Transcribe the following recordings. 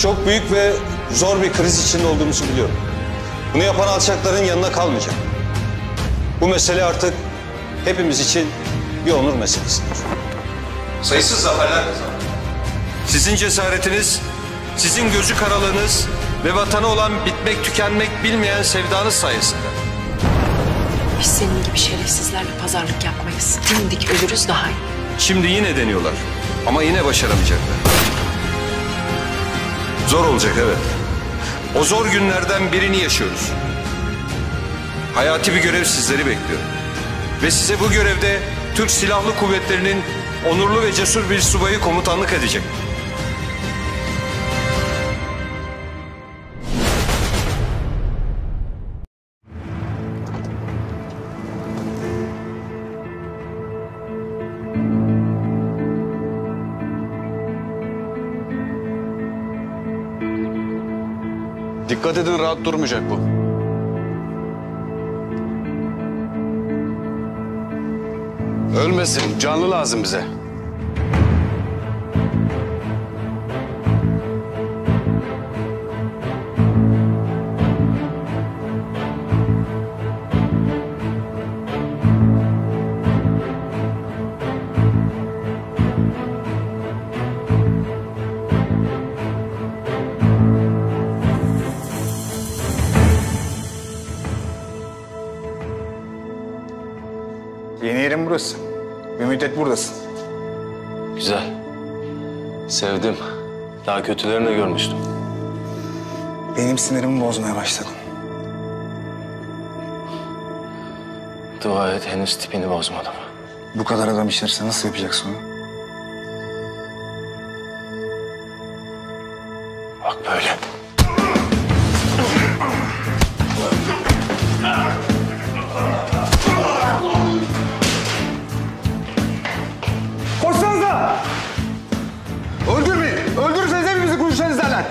Çok büyük ve zor bir kriz içinde olduğumuzu biliyorum. Bunu yapan alçakların yanına kalmayacak. Bu mesele artık hepimiz için bir onur meselesidir. Sayısız zaferler kazandık. Sizin cesaretiniz, sizin gözü karalığınız ve vatana olan bitmek tükenmek bilmeyen sevdanız sayesinde. Biz senin gibi şerefsizlerle pazarlık yapmayız. Dimdik ölürüz daha iyi. Şimdi yine deniyorlar ama yine başaramayacaklar. Zor olacak evet. O zor günlerden birini yaşıyoruz. Hayati bir görev sizleri bekliyor. Ve size bu görevde Türk Silahlı Kuvvetleri'nin onurlu ve cesur bir subayı komutanlık edecek. Dikkat edin, rahat durmayacak bu. Ölmesin, canlı lazım bize. Yeni yerim burası. Bir müddet buradasın. Güzel. Sevdim. Daha kötülerini de görmüştüm. Benim sinirimi bozmaya başladın. Dua et henüz tipini bozmadım. Bu kadar adam içerse nasıl yapacaksın onu? Bak böyle. Koşsanıza! Öldürmeyin! Öldürürseniz hepimizi kuyuşan izlerler.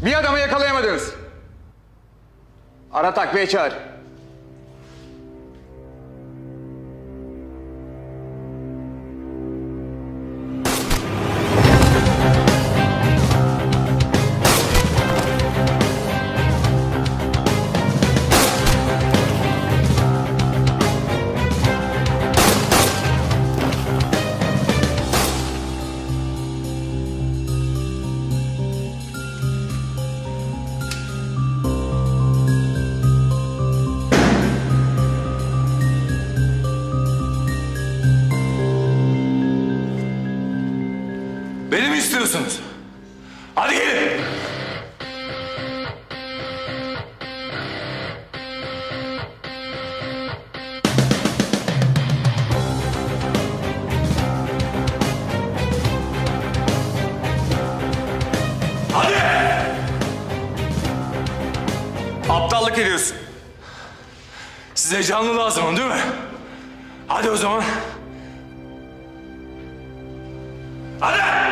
Bir adamı yakalayamadınız. Ara takviye çağır. Beni mi istiyorsunuz? Hadi gelin. Hadi. Aptallık ediyorsun. Size canlı lazım değil mi? Hadi o zaman. Hadi!